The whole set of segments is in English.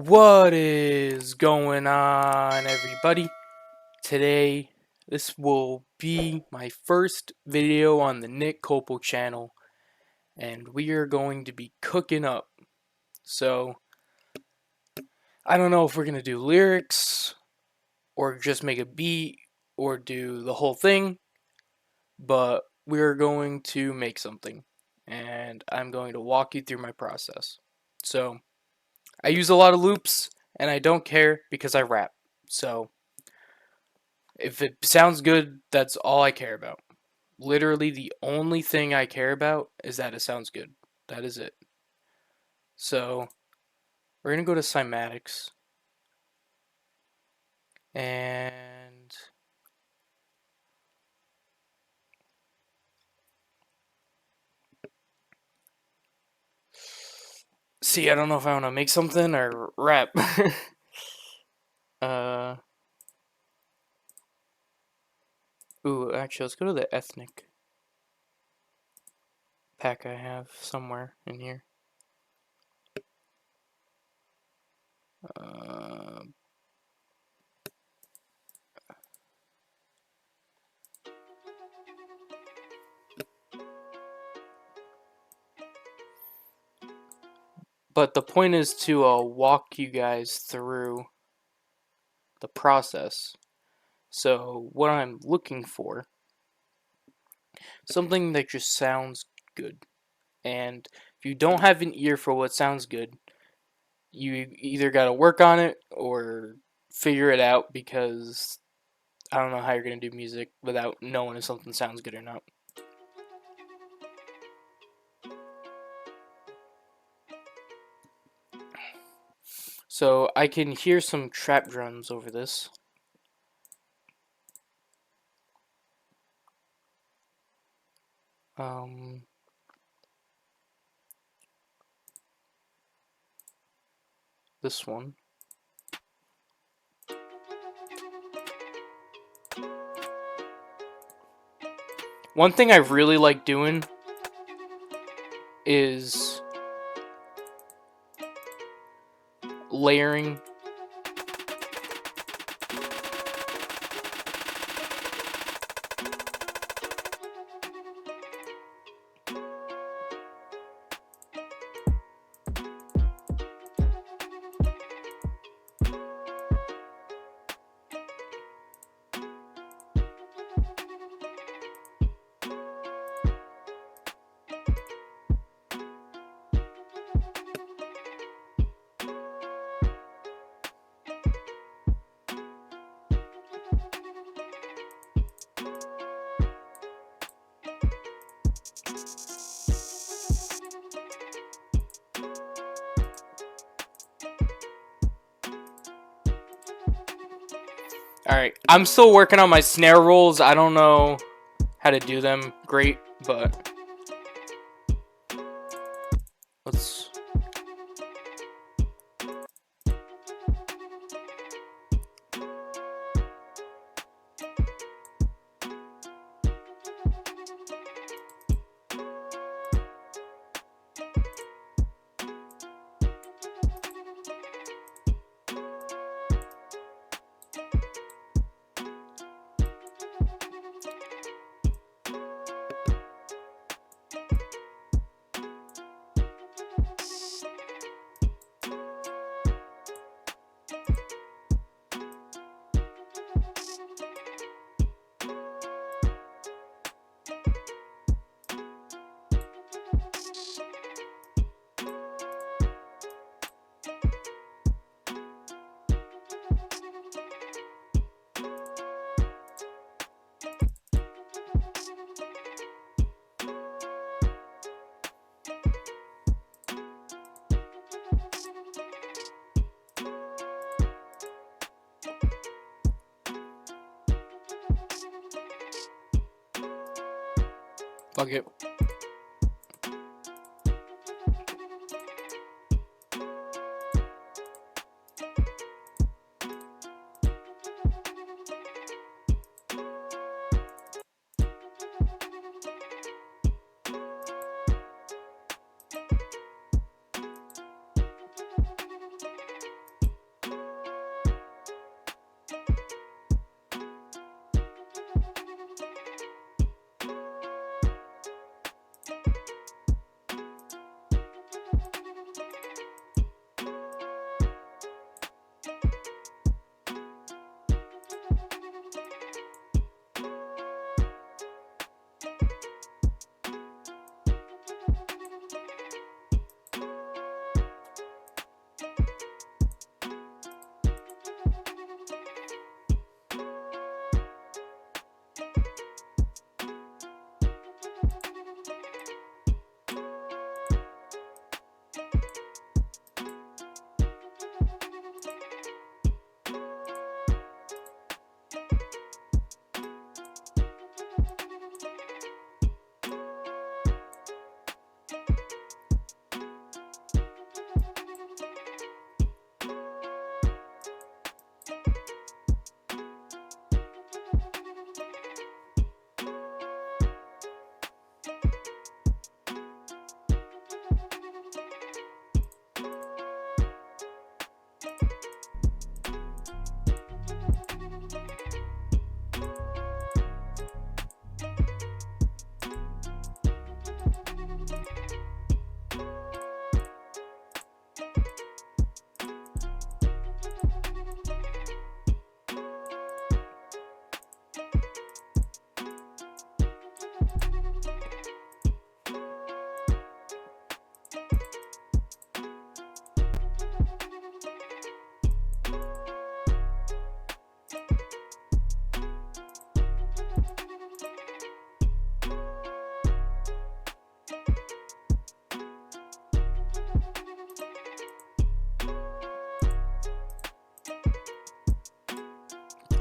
What is going on, everybody? Today, this will be my first video on the Nick Copel channel, and we are going to be cooking up. So, I don't know if we're going to do lyrics, or just make a beat, or do the whole thing, but we're going to make something, and I'm going to walk you through my process. So, I use a lot of loops, and I don't care because I rap. So, if it sounds good, that's all I care about. Literally, the only thing I care about is that it sounds good. That is it. So, we're going to go to Cymatics. And see, I don't know if I want to make something or rap. uh, actually, let's go to the ethnic pack I have somewhere in here. Uh, but the point is to walk you guys through the process. So, what I'm looking for, something that just sounds good. And if you don't have an ear for what sounds good, you either got to work on it or figure it out, because I don't know how you're going to do music without knowing if something sounds good or not. So I can hear some trap drums over this. This one. One thing I really like doing is layering. Alright, I'm still working on my snare rolls. I don't know how to do them great, but let's... Fuck it.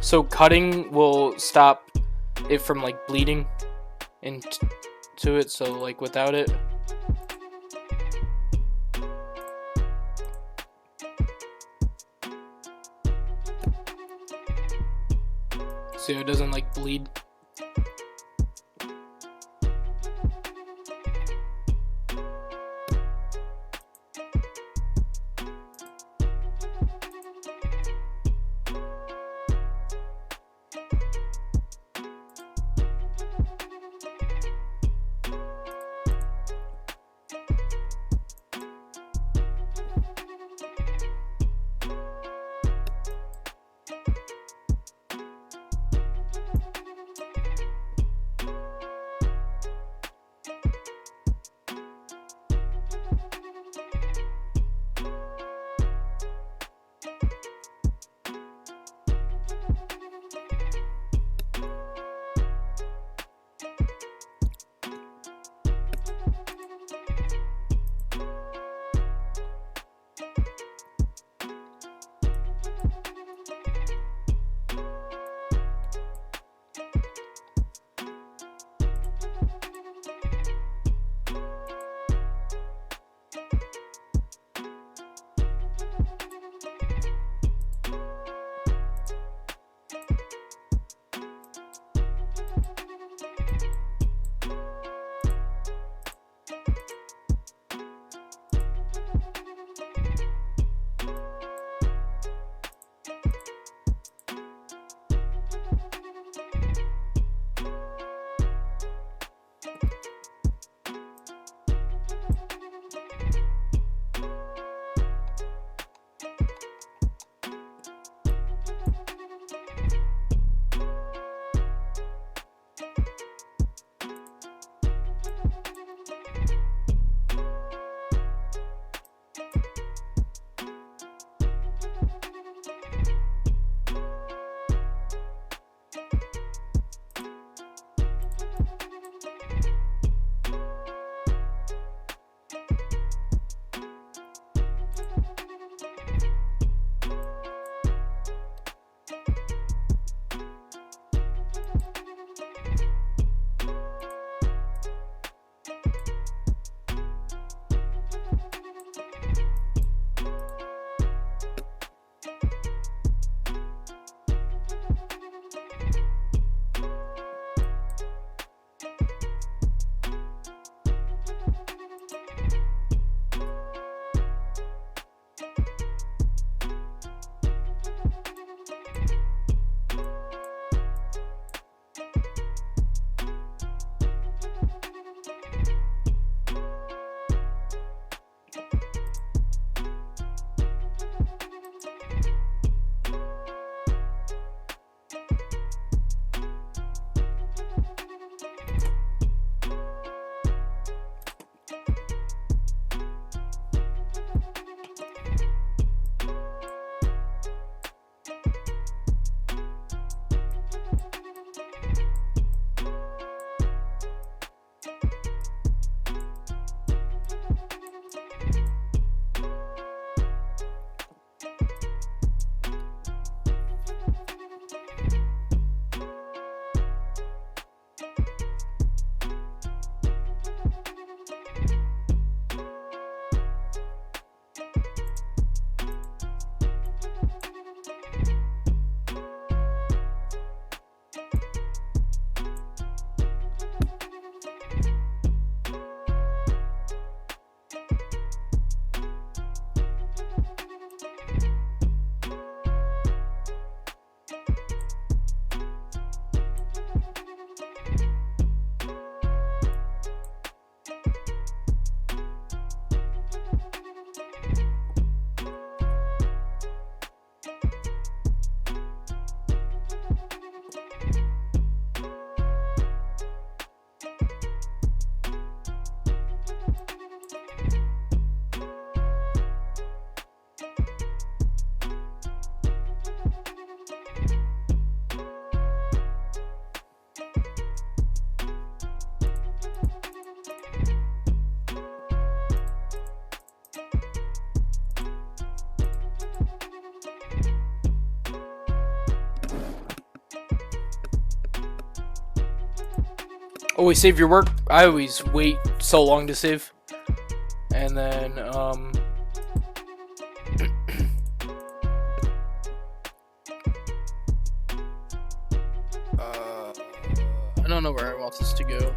So cutting will stop it from like bleeding into it, so like without it. So it doesn't like bleed. Always save your work. I always wait so long to save. And then, I don't know where I want this to go.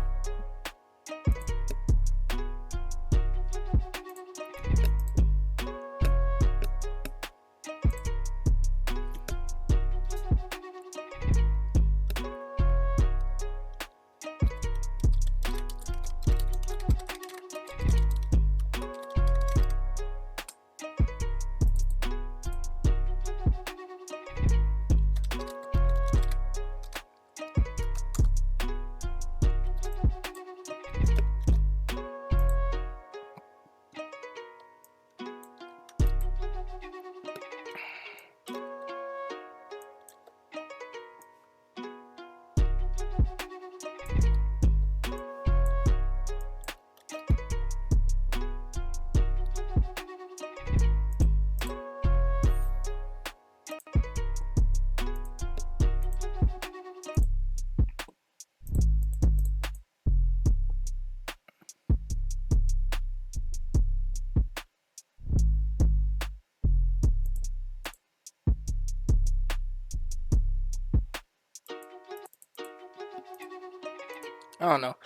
I don't know.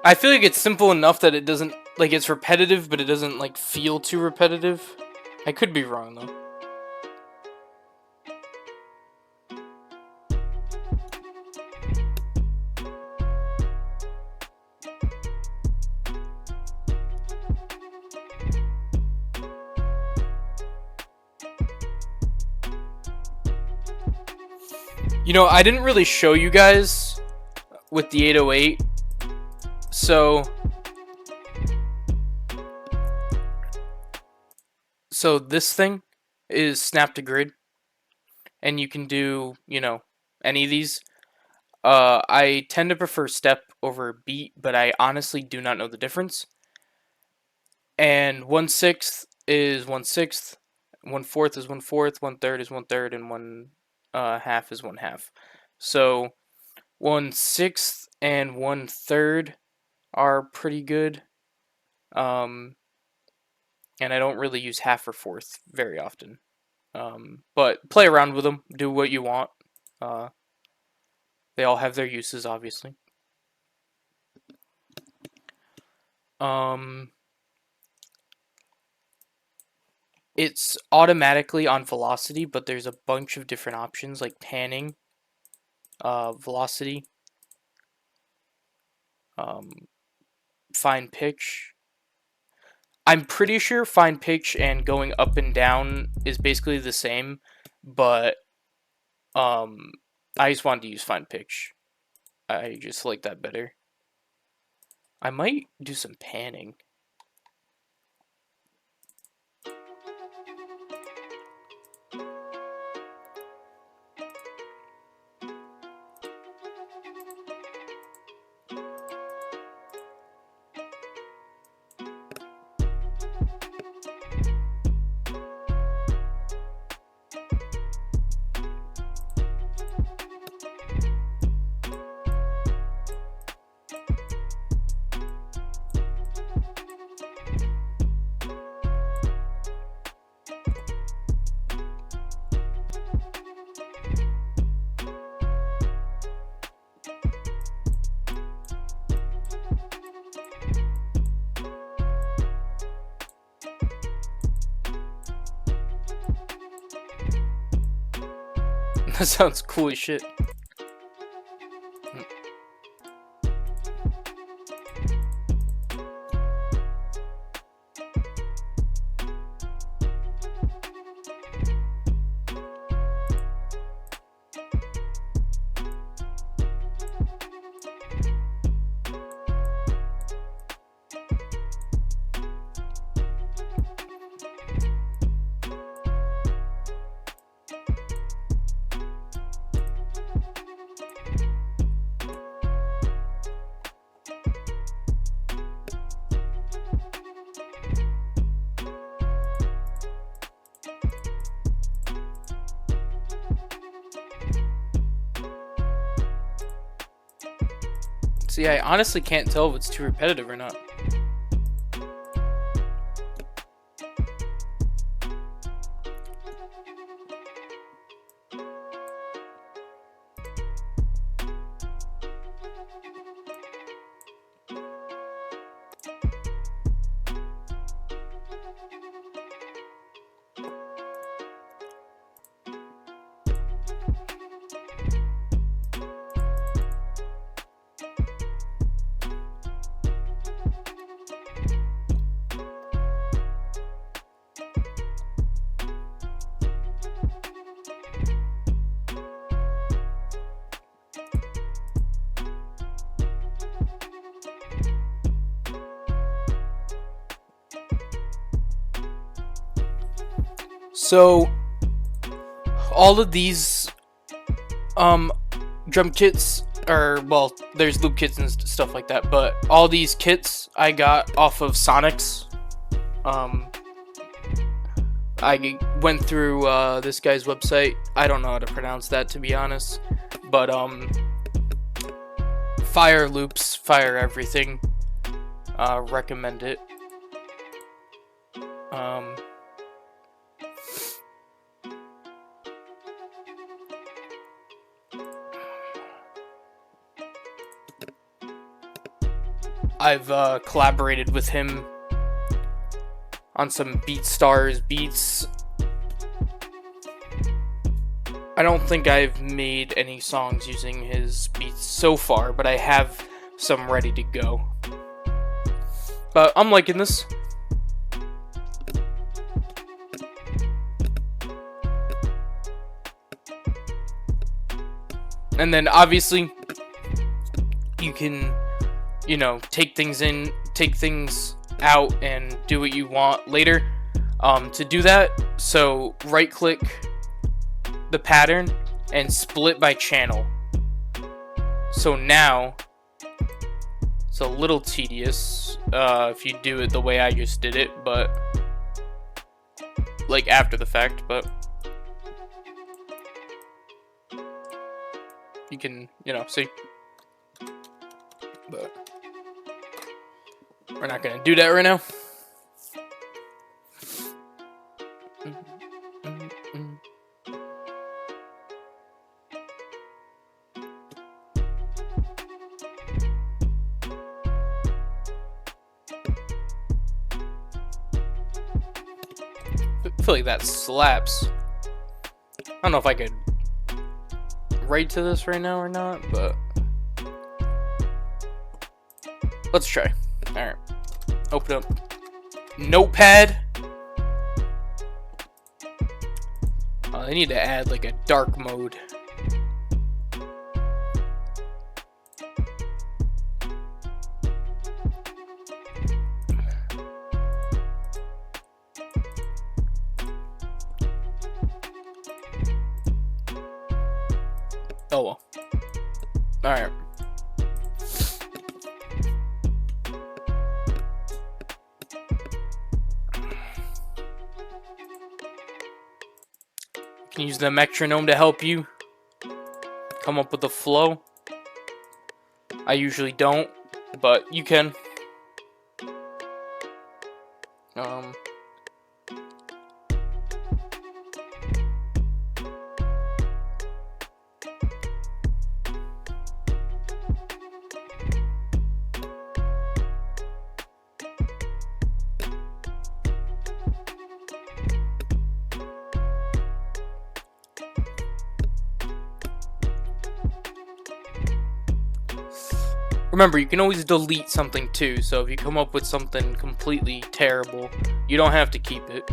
I feel like it's simple enough that it doesn't, like, it's repetitive, but it doesn't, like, feel too repetitive. I could be wrong, though. You know, I didn't really show you guys with the 808, so this thing is snap to grid, and you can do, you know, any of these. I tend to prefer step over beat, but I honestly do not know the difference. And 1/6 is 1/6, 1/4 is 1/4, 1/3 is 1/3, and 1/2 is 1/2. So 1/6 and 1/3 are pretty good. And I don't really use half or fourth very often. But play around with them, do what you want. They all have their uses, obviously. It's automatically on velocity, but there's a bunch of different options like panning, velocity, fine pitch. I'm pretty sure fine pitch and going up and down is basically the same, but I just wanted to use fine pitch. I just like that better. I might do some panning. That sounds cool as shit. See, I honestly can't tell if it's too repetitive or not. So all of these drum kits are, well, there's loop kits and stuff like that, but all these kits I got off of Sonics. I went through this guy's website. I don't know how to pronounce that, to be honest, but fire loops, fire everything. Recommend it. I've collaborated with him on some BeatStars beats. I don't think I've made any songs using his beats so far, but I have some ready to go. But I'm liking this. And then obviously you can, you know, take things in, take things out, and do what you want later. To do that, so right click the pattern and split by channel. So now it's a little tedious if you do it the way I just did it, but like after the fact, but you can, you know, see. But we're not gonna do that right now. I feel like that slaps. I don't know if I could write to this right now or not, but let's try. Alright. Open up Notepad. I need to add like a dark mode. Oh well. Alright. You can use the metronome to help you come up with a flow. I usually don't, but you can. Remember, you can always delete something too, so if you come up with something completely terrible, you don't have to keep it.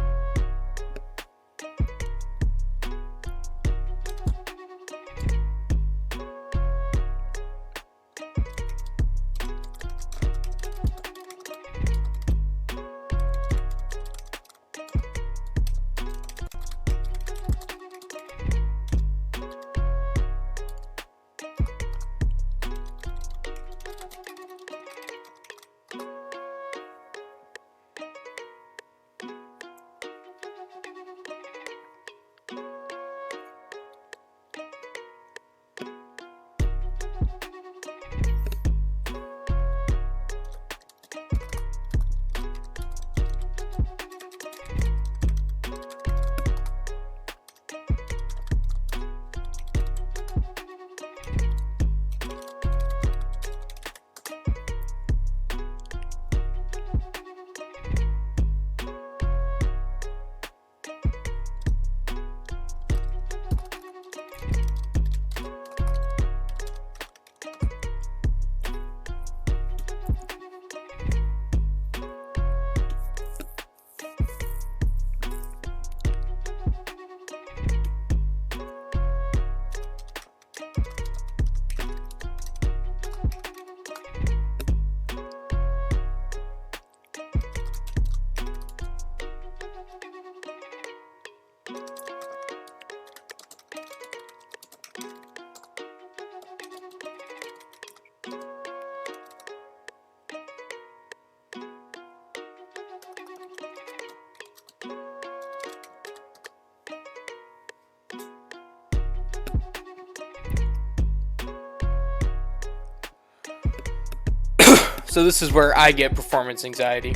So this is where I get performance anxiety.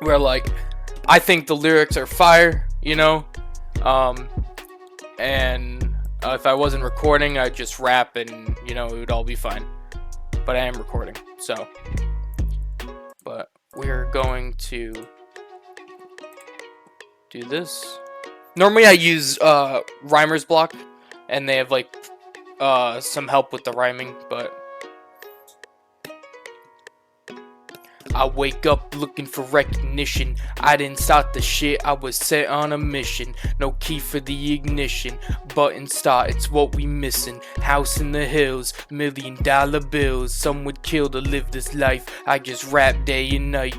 Where like, I think the lyrics are fire, you know, and if I wasn't recording, I'd just rap and, you know, it would all be fine. But I am recording, so. But we're going to do this. Normally I use Rhymer's Block, and they have like some help with the rhyming, but I wake up looking for recognition. I didn't start the shit, I was set on a mission. No key for the ignition, button start, it's what we missing. House in the hills, $1,000,000 bills. Some would kill to live this life, I just rap day and night.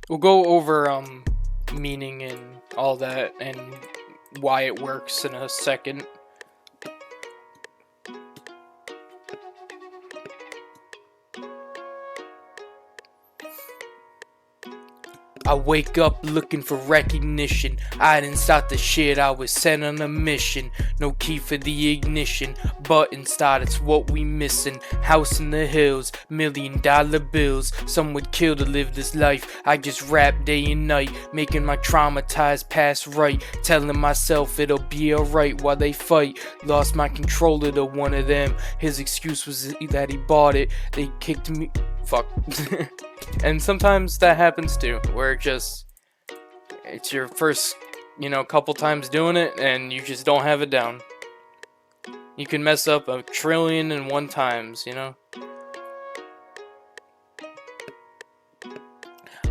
We'll go over meaning and all that and why it works in a second. I wake up looking for recognition. I didn't start the shit, I was sent on a mission. No key for the ignition, button start, it's what we missing. House in the hills, $1,000,000 bills. Some would kill to live this life, I just rap day and night. Making my traumatized past right, telling myself it'll be alright while they fight. Lost my controller to one of them, his excuse was that he bought it. They kicked me, fuck. And sometimes that happens too, where it's your first, you know, couple times doing it and you just don't have it down. You can mess up 1,000,000,001 times, you know.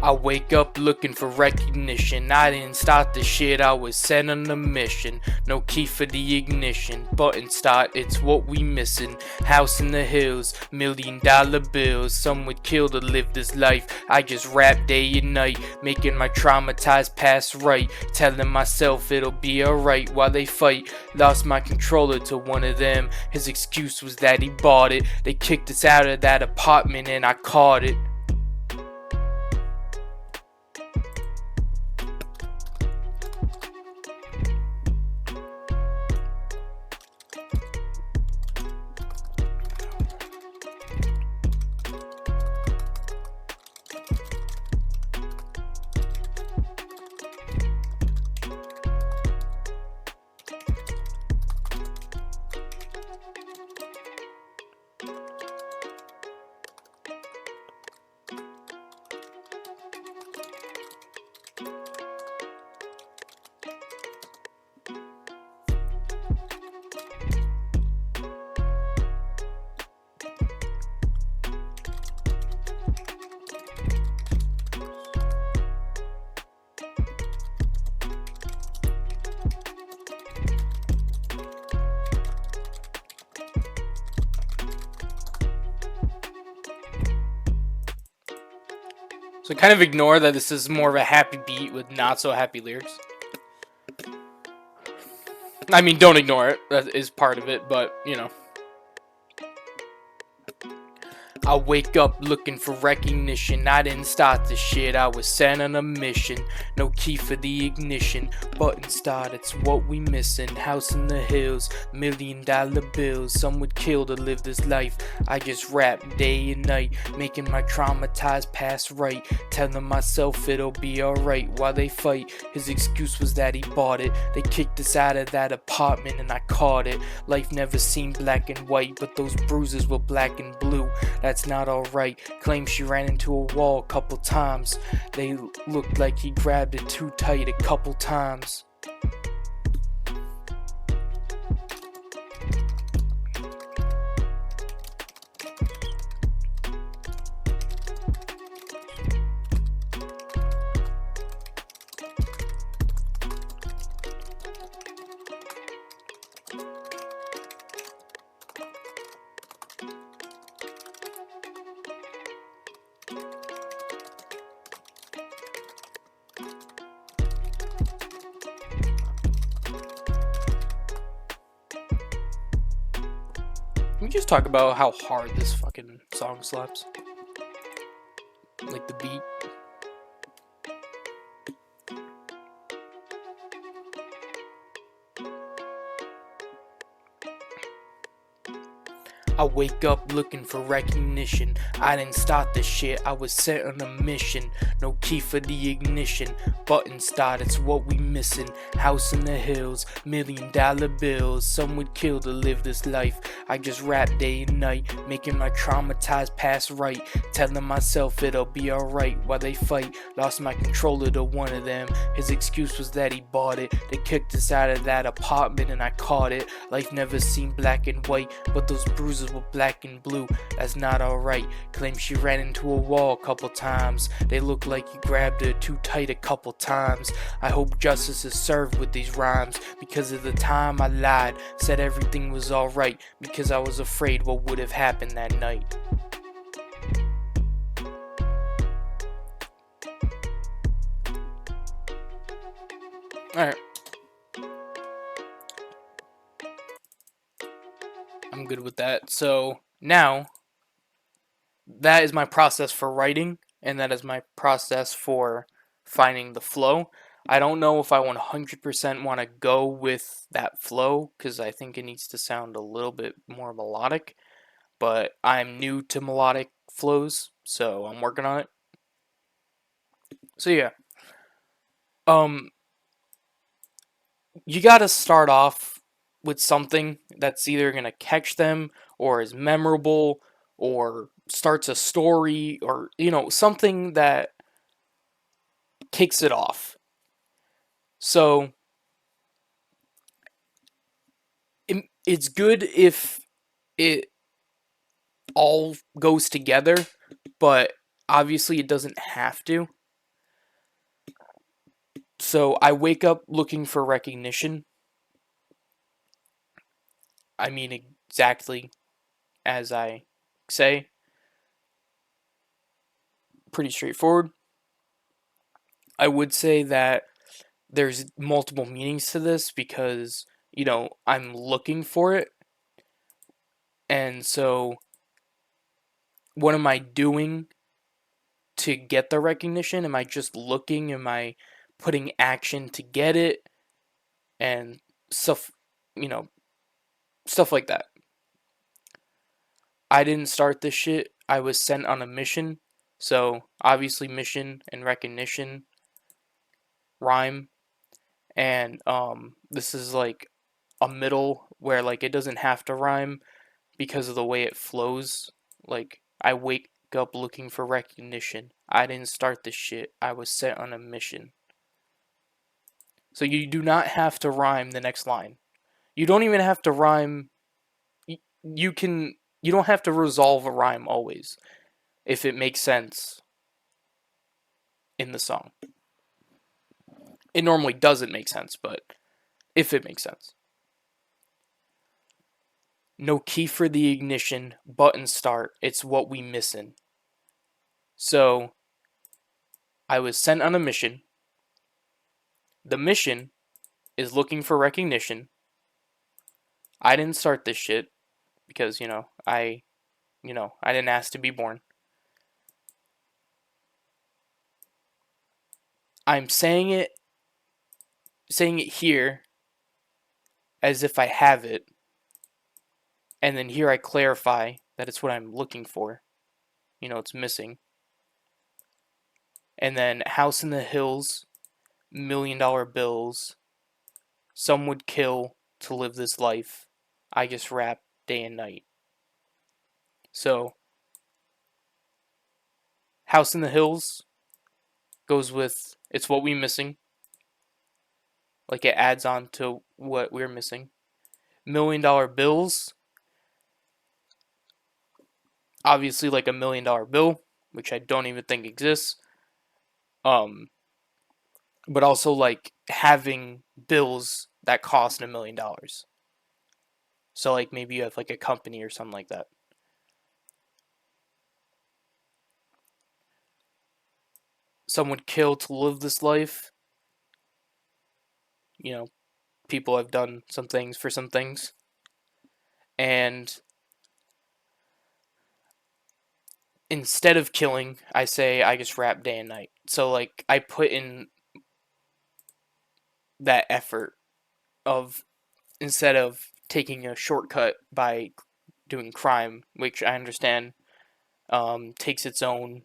I wake up looking for recognition. I didn't start the shit, I was sent on a mission. No key for the ignition, button start, it's what we missing. House in the hills, $1,000,000 bills. Some would kill to live this life, I just rap day and night. Making my traumatized past right, telling myself it'll be alright while they fight. Lost my controller to one of them, his excuse was that he bought it. They kicked us out of that apartment and I caught it. So kind of ignore that this is more of a happy beat with not so happy lyrics. I mean, don't ignore it. That is part of it, but, you know. I wake up looking for recognition. I didn't start the shit, I was sent on a mission. No key for the ignition, button start, it's what we missing. House in the hills, $1,000,000 bills. Some would kill to live this life. I just rap day and night, making my traumatized past right. Telling myself it'll be alright while they fight. His excuse was that he bought it. They kicked us out of that apartment and I caught it. Life never seemed black and white, but those bruises were black and blue. That's not alright. Claims she ran into a wall a couple times. They looked like he grabbed it too tight a couple times. Can we just talk about how hard this fucking song slaps? Like the beat. I wake up looking for recognition. I didn't start the shit, I was set on a mission. No key for the ignition, button start, it's what we missing. House in the hills, $1,000,000 bills. Some would kill to live this life. I just rap day and night, making my traumatized past right. Telling myself it'll be alright while they fight. Lost my controller to one of them. His excuse was that he bought it. They kicked us out of that apartment and I caught it. Life never seemed black and white, but those bruises were black and blue. That's not alright. Claims she ran into a wall a couple times. They look like you grabbed her too tight a couple times. I hope justice is served with these rhymes, because at the time I lied, said everything was alright, because I was afraid what would have happened that night. Alright. I'm good with that. So now, that is my process for writing, and that is my process for finding the flow. I don't know if I 100% want to go with that flow, because I think it needs to sound a little bit more melodic, but I'm new to melodic flows, so I'm working on it. So yeah, you gotta start off with something that's either gonna catch them, or is memorable, or starts a story, or, you know, something that kicks it off. So it's good if it all goes together, but obviously it doesn't have to. So I wake up looking for recognition. I mean, exactly as I say. Pretty straightforward. I would say that there's multiple meanings to this, because, you know, I'm looking for it. And so what am I doing to get the recognition? Am I just looking? Am I putting action to get it? And stuff, you know, stuff like that. I didn't start this shit. I was sent on a mission. So obviously mission and recognition rhyme. And this is like a middle where, like, it doesn't have to rhyme because of the way it flows. Like, I wake up looking for recognition. I didn't start this shit. I was set on a mission. So you do not have to rhyme the next line. You don't even have to rhyme. You don't have to resolve a rhyme always, if it makes sense in the song. It normally doesn't make sense, but if it makes sense. No key for the ignition, button start, it's what we missin'. So I was sent on a mission. The mission is looking for recognition. I didn't start this shit because, I didn't ask to be born. I'm saying it here as if I have it, and then here I clarify that it's what I'm looking for. It's missing. And then House in the Hills, $1 million bills, some would kill to live this life. I just rap day and night. So, House in the Hills goes with it's what we missing. Like it adds on to what we're missing. $1 million bills, obviously like $1 million bill, which I don't even think exists. But also like having bills that cost $1 million. So like maybe you have like a company or something like that. Someone killed to live this life. People have done some things for some things. And instead of killing, I say I just rap day and night. So like I put in that effort of instead of taking a shortcut by doing crime, which I understand takes its own,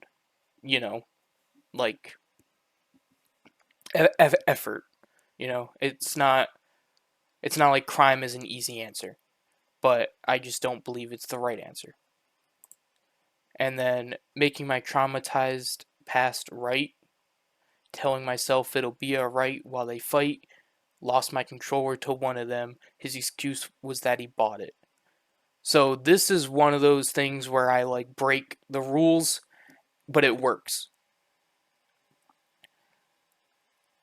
like effort. It's not like crime is an easy answer, but I just don't believe it's the right answer. And then making my traumatized past right, telling myself it'll be alright while they fight, lost my controller to one of them. His excuse was that he bought it. So this is one of those things where I like break the rules, but it works.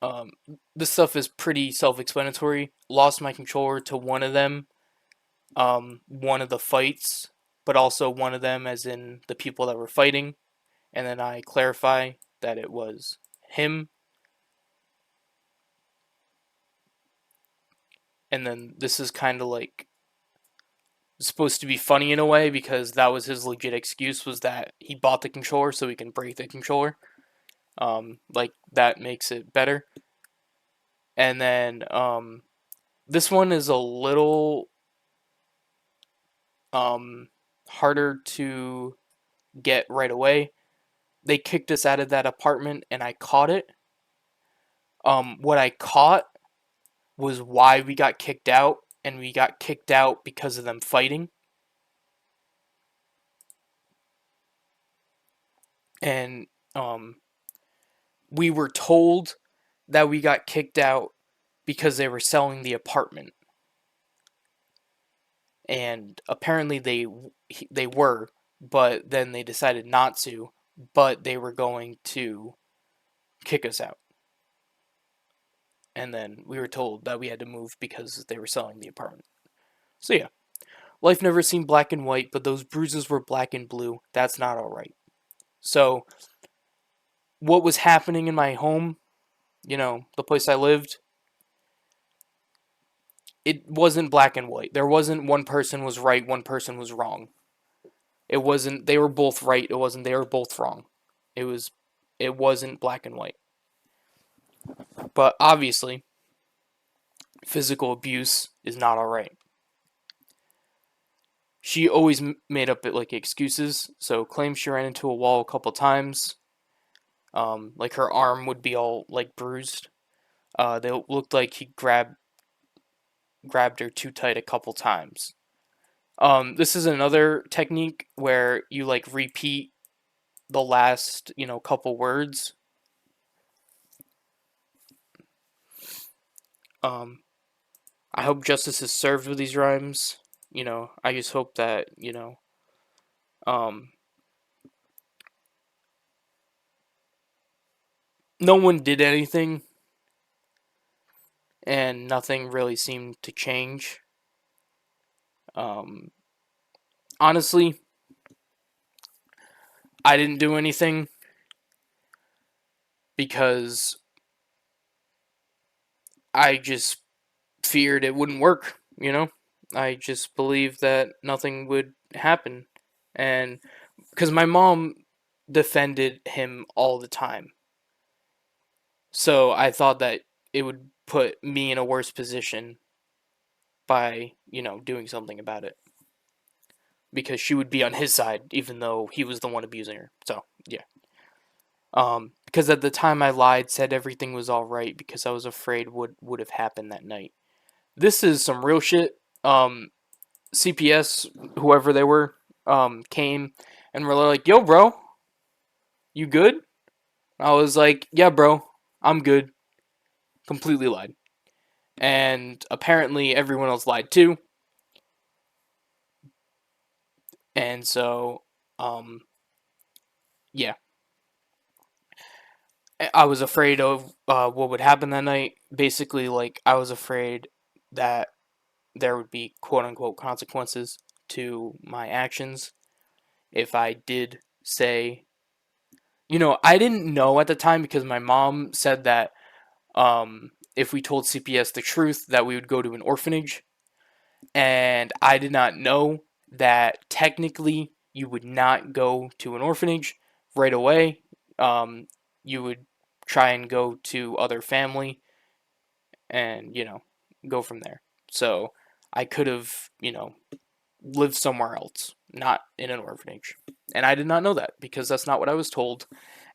Um, this stuff is pretty self-explanatory. Lost my controller to one of them, one of the fights, but also one of them as in the people that were fighting, and then I clarify that it was him. And then this is kind of like supposed to be funny in a way because that was his legit excuse, was that he bought the controller so he can break the controller. Like that makes it better. And then this one is a little harder to get right away. They kicked us out of that apartment and I caught it. What I caught was why we got kicked out, and we got kicked out because of them fighting. And we were told that we got kicked out because they were selling the apartment. And apparently they were, but then they decided not to, but they were going to kick us out. And then we were told that we had to move because they were selling the apartment. So yeah, life never seemed black and white, but those bruises were black and blue. That's not all right. So what was happening in my home, the place I lived, it wasn't black and white. There wasn't one person was right, one person was wrong. It wasn't they were both right, it wasn't they were both wrong. It wasn't black and white. But obviously, physical abuse is not all right. She always made up like excuses, so claims she ran into a wall a couple times. Like her arm would be all like bruised. They looked like he grabbed her too tight a couple times. This is another technique where you like repeat the last, couple words. I hope justice is served with these rhymes. I just hope that, no one did anything and nothing really seemed to change. Honestly, I didn't do anything. because I just feared it wouldn't work, you know? I just believed that nothing would happen. And because my mom defended him all the time. So I thought that it would put me in a worse position by, doing something about it. Because she would be on his side, even though he was the one abusing her. So, yeah. Because at the time I lied, said everything was alright because I was afraid what would have happened that night. This is some real shit. CPS, whoever they were, came and were like, "Yo, bro, you good?" I was like, "Yeah, bro, I'm good." Completely lied. And apparently everyone else lied too. And so, um, yeah. I was afraid of what would happen that night. Basically, like, I was afraid that there would be quote unquote consequences to my actions if I did say, I didn't know at the time because my mom said that if we told CPS the truth, that we would go to an orphanage. And I did not know that technically you would not go to an orphanage right away. You would try and go to other family and, go from there. So I could have, lived somewhere else, not in an orphanage. And I did not know that because that's not what I was told.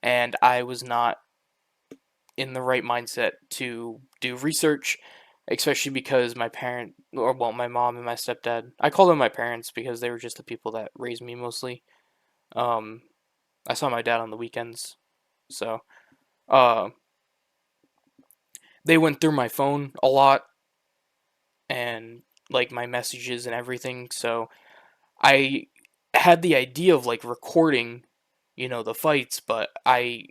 And I was not in the right mindset to do research, especially because my mom and my stepdad, I call them my parents because they were just the people that raised me mostly. Um, I saw my dad on the weekends, so uh, they went through my phone a lot and like my messages and everything. So I had the idea of like recording, the fights, but I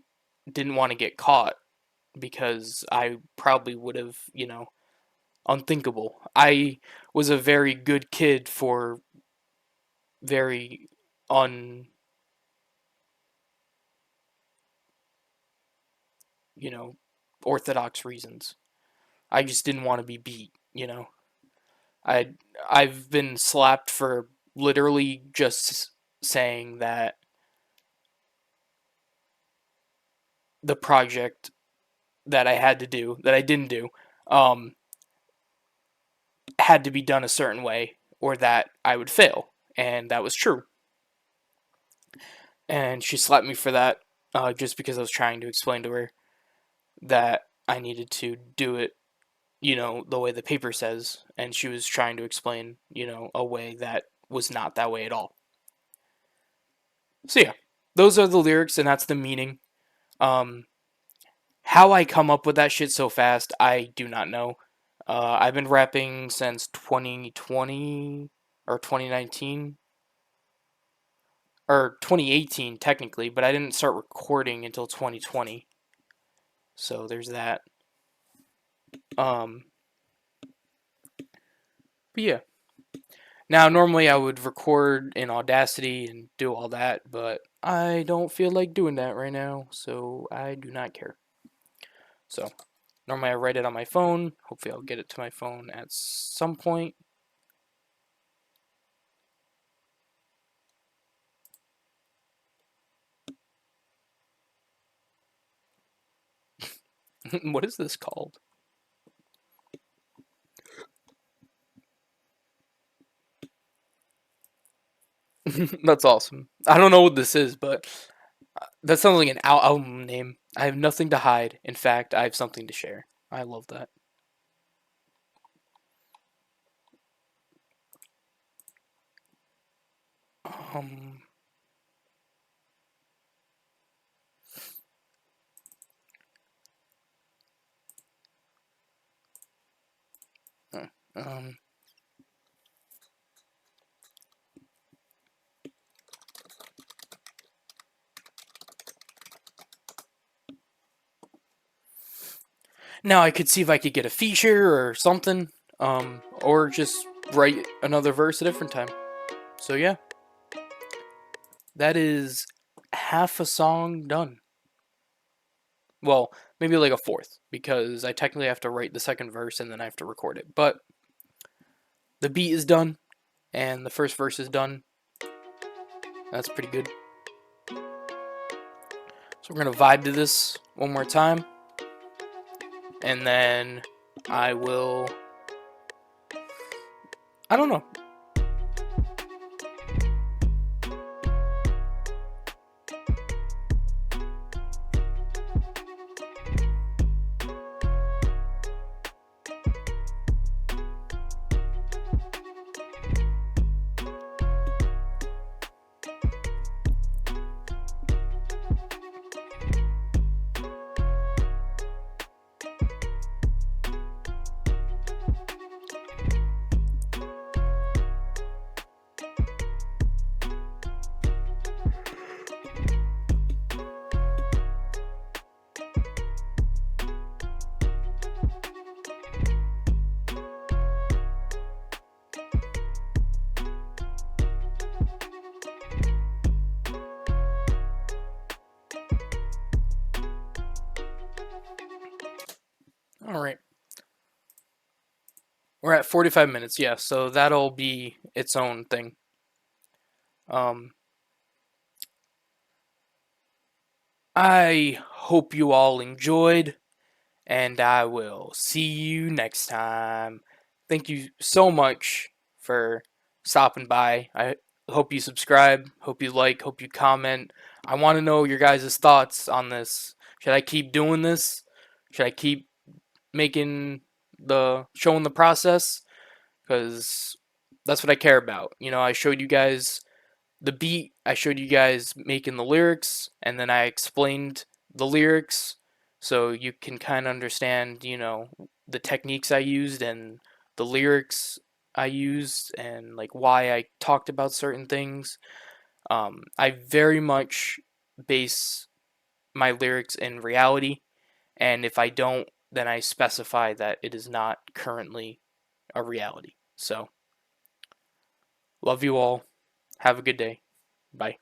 didn't want to get caught because I probably would have, unthinkable. I was a very good kid for very un, you know, orthodox reasons. I just didn't want to be beat. I I've been slapped for literally just saying that the project that I had to do that I didn't do um had to be done a certain way or that I would fail, and that was true. And she slapped me for that just because I was trying to explain to her that I needed to do it, the way the paper says, and she was trying to explain, a way that was not that way at all. So yeah, those are the lyrics, and that's the meaning. Um, how I come up with that shit so fast, I do not know. I've been rapping since 2020 or 2019 or 2018 technically, but I didn't start recording until 2020. So there's that. Um, but yeah. Now, normally I would record in Audacity and do all that, but I don't feel like doing that right now, so I do not care. So, normally I write it on my phone. Hopefully, I'll get it to my phone at some point. What is this called? That's awesome. I don't know what this is, but that sounds like an album name. I have nothing to hide. In fact, I have something to share. I love that. Um, uh, um, Now I could see if I could get a feature or something, or just write another verse a different time. So yeah, that is half a song done. Well, maybe like a fourth, because I technically have to write the second verse and then I have to record it. But the beat is done, and the first verse is done. That's pretty good. So we're going to vibe to this one more time. And then I will... I don't know. Alright. We're at 45 minutes, yeah, so that'll be its own thing. I hope you all enjoyed, and I will see you next time. Thank you so much for stopping by. I hope you subscribe, hope you like, hope you comment. I want to know your guys' thoughts on this. Should I keep doing this? Should I keep showing the process? Because that's what I care about. You know, I showed you guys the beat, I showed you guys making the lyrics, and then I explained the lyrics so you can kind of understand, you know, the techniques I used and the lyrics I used and like why I talked about certain things. I very much base my lyrics in reality, and if I don't, then I specify that it is not currently a reality. So, love you all. Have a good day. Bye.